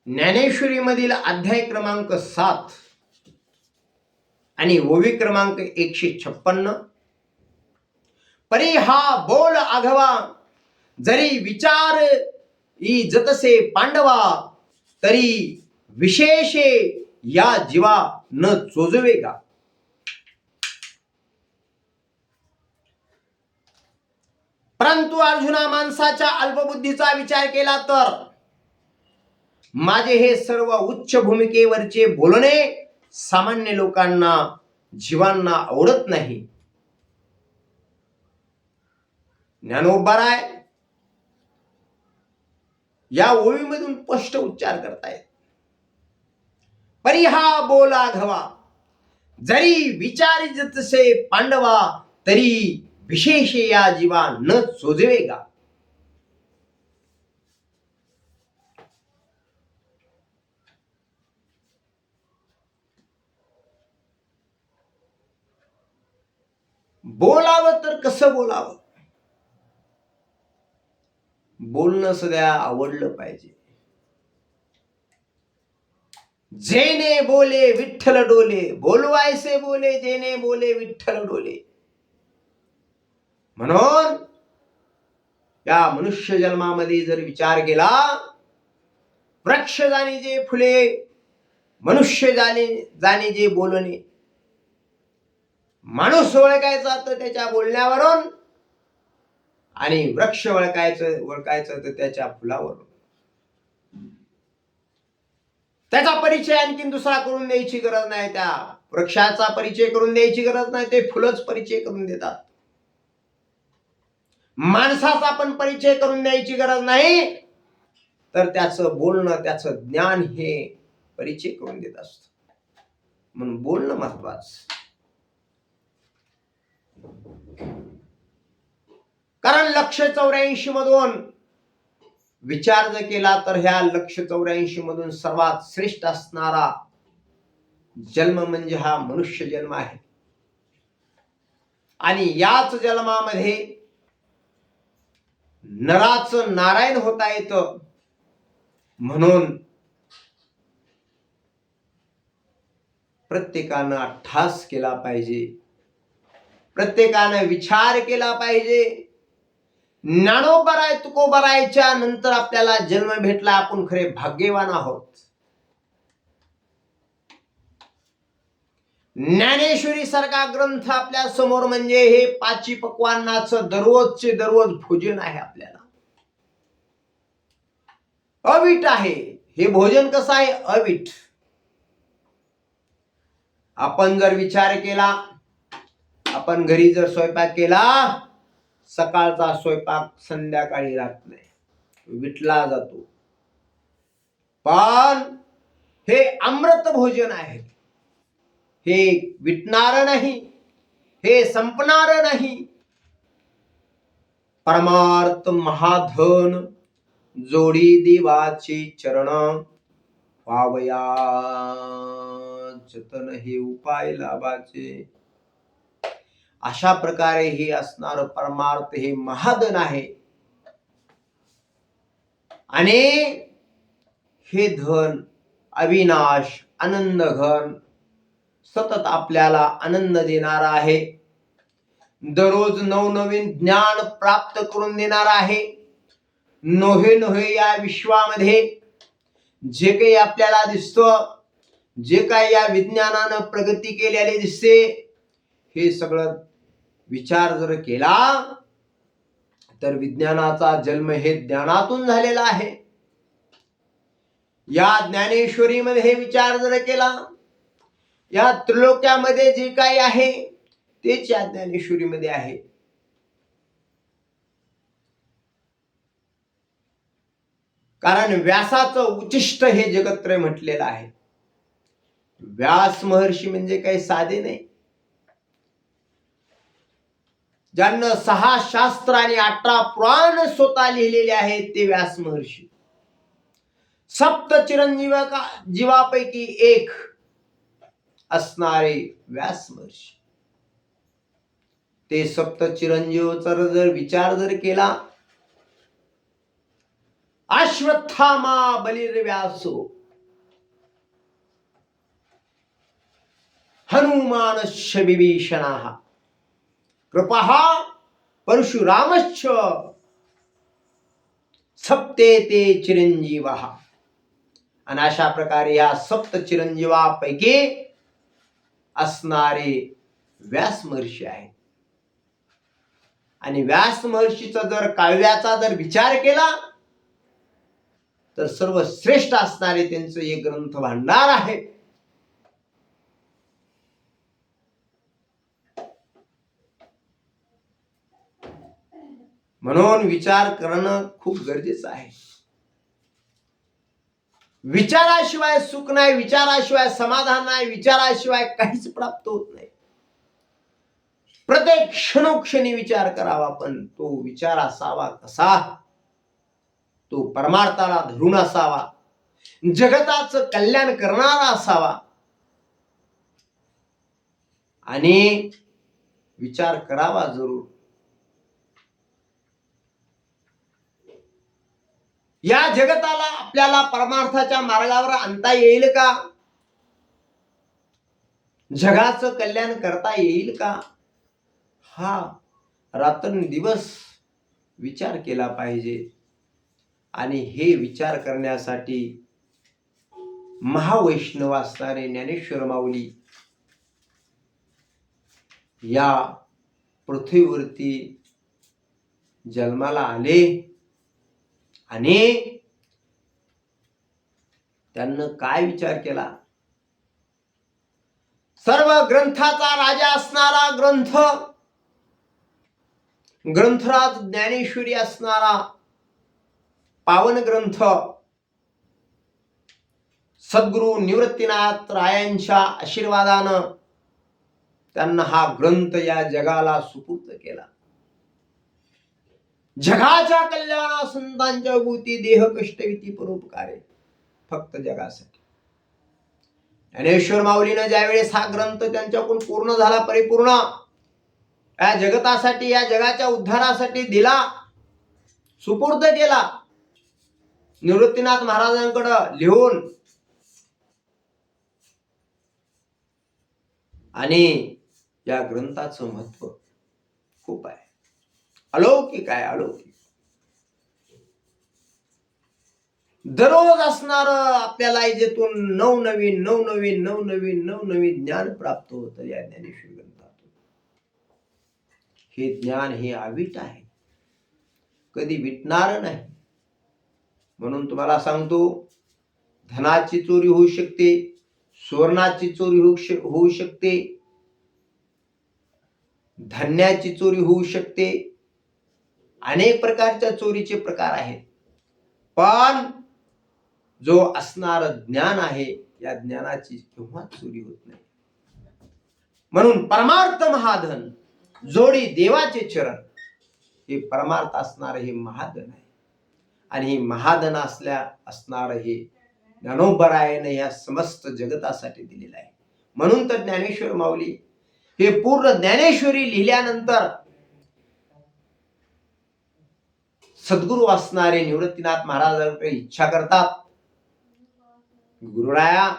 ज्ञानेश्वरी मधील अध्याय क्रमांक 7 आणि ओवी क्रमांक 156. परी हा बोल आघवा, जरी विचार जतसे पांडवा, तरी विशेषे या जीवा न चोजवेगा. परंतु अर्जुना, माणसाच्या अल्पबुद्धीचा विचार केला तर माझे हे सर्व उच्च भूमिकेवरचे बोलणे सामान्य लोकांना, जीवांना आवडत नाही. ज्ञानोबाराय या ओळीमधून स्पष्ट उच्चार करतायत. परी हा बोला घवा, जरी विचारी जतसे पांडवा, तरी विशेष या जीवा न चोजवेगा. बोलावं तर कसं बोलावं? बोलणं सध्या आवडलं पाहिजे. जेने बोले विठ्ठल डोले, बोलवायसे बोले जेने बोले विठ्ठल डोले. म्हणून या मनुष्य जन्मामध्ये जर विचार केला, वृक्ष जाणे जे फुले, मनुष्य जाणे जे बोलणे. माणूस ओळखायचा तर त्याच्या बोलण्यावरून, आणि वृक्ष ओळखायचं तर त्याच्या फुलावरून. त्याचा परिचय आणखीन दुसरा करून द्यायची गरज नाही. त्या वृक्षाचा परिचय करून द्यायची गरज नाही, ते फुलच परिचय करून देतात. माणसाचा पण परिचय करून द्यायची गरज नाही, तर त्याचं बोलणं, त्याचं ज्ञान हे परिचय करून देत असत. म्हणून बोलणं महत्वाचं. कारण 184 मधून विचार जर केला तर ह्या 184 मधून सर्वात श्रेष्ठ असणारा जन्म म्हणजे हा मनुष्य जन्म आहे. आणि याच जन्मामध्ये नराचं नारायण होता येतं. म्हणून प्रत्येकानं अट्टास केला पाहिजे, प्रत्येकानं विचार केला पाहिजे. ज्ञानोबराय तुकोबरायच्या नंतर आपल्याला जन्म भेटला, आपण खरे भाग्यवान आहोत. ज्ञानेश्वरी सारखा ग्रंथ आपल्या समोर म्हणजे हे पाची पक्वान्नाचं दररोजचे दररोज भोजन आहे. आपल्याला अवीट आहे. हे भोजन कसं आहे? अवीट. आपण जर विचार केला, आपण घरी जर स्वयंपाक केला, सकाळचा स्वयंपाक संध्याकाळी राहत नाही, विटला जातो. पण हे अमृत भोजन आहे. हे विटणार नाही, हे संपणार नाही. परमार्थ महाधन, जोडी देवाचे चरण, पावया जतन हे उपाय लाभाचे. अशा प्रकारे हे असणार परमार्थ हे महाधन आहे. आणि हे धन अविनाश आनंद घन सतत आपल्याला आनंद देणार आहे. दररोज नवनवीन ज्ञान प्राप्त करून देणार आहे. नोहे नोहे या विश्वामध्ये जे काही आपल्याला दिसतं, जे काही या विज्ञानानं प्रगती केलेली दिसते, हे सगळं विचार जर केला तर विज्ञानाचा जन्म हे ज्ञानातून झालेला आहे. या ज्ञानेश्वरीमध्ये हे विचार जर केला, या त्रिलोक्यामध्ये जे काही आहे तेच या ज्ञानेश्वरीमध्ये आहे. कारण व्यासाचं उच्चिष्ट हे जगत्रय म्हटलेलं आहे. व्यास महर्षी म्हणजे काही साधे नाही. ज्यांना 6 शास्त्र आणि 18 पुराण स्वतः लिहिलेले आहेत ते व्यास महर्षी. सप्त जीवापैकी एक असणारे व्यास महर्षी. ते सप्त चिरंजीवाचा जर विचार जर केला अश्वत्थामा बलिर्व्यासो हनुमानश्च विभीषणः कृपः परशुरामश्च सप्तेते चिरंजीवः. आणि अशा प्रकारे या सप्त चिरंजीवापैकी असणारे व्यास महर्षी आहेत. आणि व्यास महर्षीचा जर काव्याचा जर विचार केला तर सर्वश्रेष्ठ असणारे त्यांचं एक ग्रंथ भांडार आहे. म्हणून विचार करणं खूप गरजेचं आहे. विचाराशिवाय सुख नाही, विचाराशिवाय समाधान नाही, विचाराशिवाय काहीच प्राप्त होत नाही. प्रत्येक क्षणोक्षणी विचार करावा, पण तो विचार असावा कसा? तो परमार्थाला धरून असावा, जगताचं कल्याण करणारा असावा. आणि विचार करावा जरूर. या जगताला आपल्याला परमार्थाच्या मार्गावर आणता येईल का? जगाचं कल्याण करता येईल का? हा रात्रंदिवस विचार केला पाहिजे. आणि हे विचार करण्यासाठी महावैष्णव असणारे ज्ञानेश्वर माऊली या पृथ्वीवरती जन्माला आले आणि त्यांना काय विचार केला? सर्व ग्रंथाचा राजा असणारा ग्रंथराज ज्ञानेश्वरी असणारा पावन ग्रंथ सद्गुरु निवृत्तीनाथ रायांच्या आशीर्वादानं त्यांना हा ग्रंथ या जगाला सुपूर्द केला. जगाच्या कल्याणा संतांच्या भूती देह कष्टविती परोपकारे, फक्त जगासाठी. ज्ञानेश्वर माऊलीनं ज्यावेळेस हा ग्रंथ त्यांच्याकडून पूर्ण झाला, परिपूर्ण या जगतासाठी, या जगाच्या उद्धारासाठी दिला, सुपूर्द केला निवृत्तीनाथ महाराजांकडे लिहून. आणि या ग्रंथाचं महत्व खूप आहे, अलौकिक आहे, अलौकिक. दररोज असणार आपल्याला याच्यातून नवनवीन ज्ञान प्राप्त होतं या ज्ञानेश्वरी ग्रंथातून. हे ज्ञान हे अवीट आहे, कधी विटणार नाही. म्हणून तुम्हाला सांगतो, धनाची चोरी होऊ शकते, सुवर्णाची चोरी होऊ शकते, धान्याची चोरी होऊ शकते, अनेक प्रकारच्या चोरीचे प्रकार आहेत. पण जो असणार ज्ञान आहे, या ज्ञानाची केव्हाच चोरी होत नाही. म्हणून परमार्थ महाधन जोडी देवाचे चरण, हे परमार्थ असणार हे महाधन आहे. आणि हे महाधन असणार हे ज्ञानोबरायाने या समस्त जगतासाठी दिलेलं आहे. म्हणून तर ज्ञानेश्वर माऊली हे पूर्ण ज्ञानेश्वरी लिहिल्यानंतर सद्गुरु असणारे निवृत्तीनाथ महाराजांकडे इच्छा करतात, गुरुराया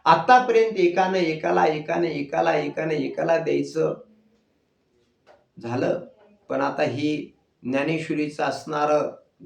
आतापर्यंत एकाने एकाला द्यायचं झालं, पण आता ही ज्ञानेश्वरीचं असणार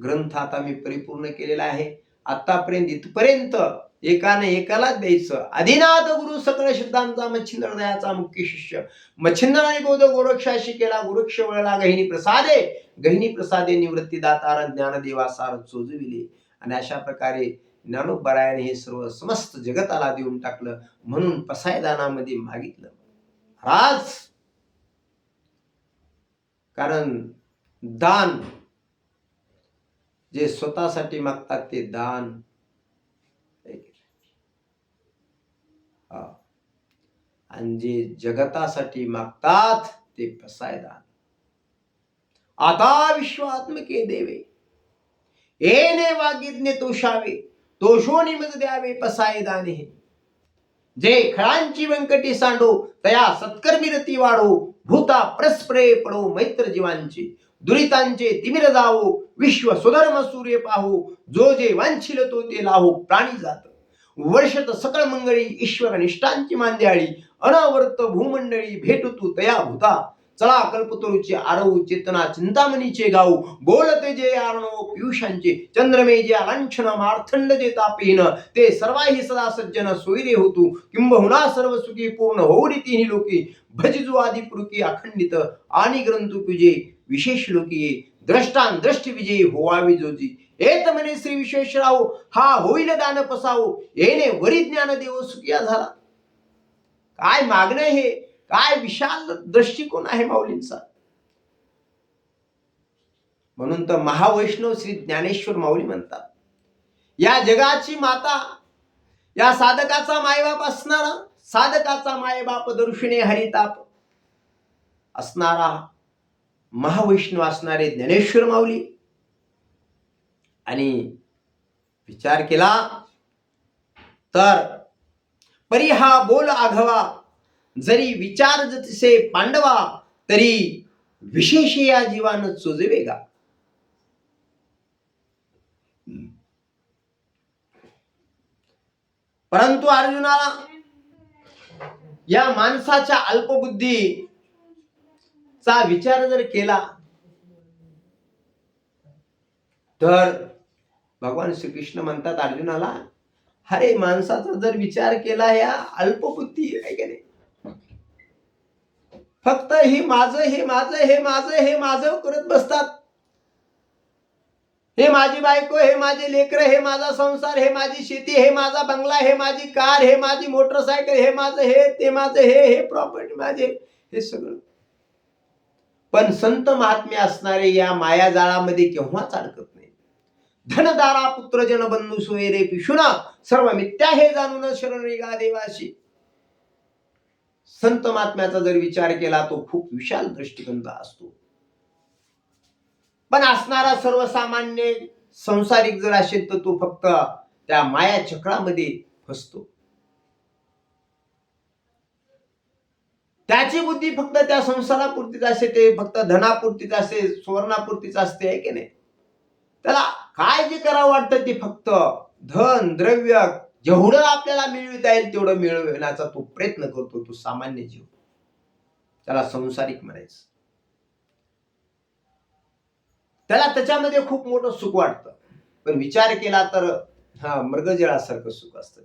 ग्रंथ आता मी परिपूर्ण केलेला आहे. आतापर्यंत इथपर्यंत एकाने एकाला द्यायचं. आदिनाथ गुरु सकळ शब्दांचा मच्छिंद्र दयाचा मुख्य शिष्य, मच्छिंद्राने बोध गोरक्षाशी केला, गोरक्ष वळला गहिनी प्रसादे निवृत्ती दातार ज्ञानदेवा सार चोजविले. आणि अशा प्रकारे ज्ञानोबरायाने हे सर्व समस्त जगताला देऊन टाकलं. म्हणून पसायदानामध्ये मागितलं महाराज, कारण दान जे स्वतःसाठी मागतात ते दान, आणि जे जगतासाठी मागतात ते पसायदान. आता विश्वात्मके देवे येणे वागिज्ञे तोषावे, तोषोनी मग द्यावे पसायदाने. जे खळांची व्यंकटी सांडो तया सत्कर्मी रती वाढो, भूता परस्परे पडो मैत्र जीवांची. दुरितांचे तिमिर जावो, विश्व सुधर्म सूर्य पाहू, जो जे वांछिल तो ते लाहो, प्राणी जात वर्षत सकळ मंगळी, ईश्वर निष्ठांची मांद्याळी, अनावर्त भूमंडळी भेटू तू तया भूता, चला कल्पतरूचे आरवू, चेतना चिंतामणीचे गाऊ, बोलते जे आरणव पियुषांचे, चंद्रमे जे लांछन मार्थंड जे तापहीन, ते सर्वाही सदा सज्जन सोयरे होतू, किंबहुना सर्व सुखी पूर्ण होऊ रीतीही लोकी, भजिजू आदि पुरुकी अखंडित, आणि ग्रंथु तुझे विशेष लोकी, द्रष्टान दृष्टी विजयी होवावी जोजी, एत म्हणे श्री विश्वेश्वराव, हा होईल दान पसावो, येणे वरी ज्ञान देव सुखिया झाला. काय मागणं हे, काय विशाल दृष्टिकोन आहे माऊलींचा. म्हणून तर महावैष्णव श्री ज्ञानेश्वर माऊली म्हणतात, या जगाची माता, या साधकाचा मायबाप असणारा, साधकाचा मायबाप दर्शने हरिताप असणारा महावैष्णव असणारे ज्ञानेश्वर माऊली. आणि विचार केला तर परी हा बोल आघवा, जरी विचार जसे पांडवा, तरी विशेष या जीवान चोजवेगा. परंतु अर्जुनाला या माणसाच्या अल्पबुद्धीचा विचार जर केला तर भगवान श्रीकृष्ण म्हणतात अर्जुनाला, अरे माणसाचा जर विचार केला, या अल्पबुद्धी आहे की नाही, फक्त हे माझं हे माझं हे माझं हे माझं करत बसतात. हे माझी बायको, हे माझे लेकर, हे माझा संसार, हे माझी शेती, हे माझा बंगला, हे माझी कार, हे माझी मोटरसायकल, हे माझं हे, ते माझं हे प्रॉपर्टी माझे, हे सगळं. पण संत महात्मे असणारे या मायाजाळामध्ये केव्हाच अडकत नाही. धनदारा पुत्र जन बंधू सोयरे पिशुना, सर्व मिथ्या हे जाणून शरण रेगा देवाशी. संत महात्म्याचा जर विचार केला तो खूप विशाल दृष्टिकोनचा असतो. पण असणारा सर्वसामान्य संसारिक जर असेल तर तो फक्त त्या माया चक्रामध्ये फसतो. त्याची बुद्धी फक्त त्या संसारापुरतीच असते, ते फक्त धनापुरतीच असते, सुवर्णापुरतीच असते, आहे की नाही. त्याला काय जे करावं वाटतं ते फक्त धन द्रव्य जेवढं आपल्याला मिळविता येईल तेवढं मिळवण्याचा तो प्रयत्न करतो. तो सामान्य जीव, त्याला संसारिक म्हणायचं. त्याला त्याच्यामध्ये खूप मोठं सुख वाटतं. पण विचार केला तर हा मृगजळासारखं सुख असतं.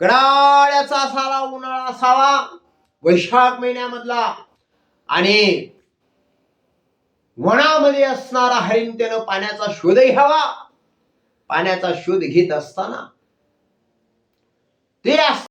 कडाळ्याचा असावा उन्हाळा असावा, वैशाख महिन्यामधला, आणि वनामध्ये असणारा हरिण त्यानं पाण्याचा शोधही हवा. पाण्याचा शोध घेत असताना ते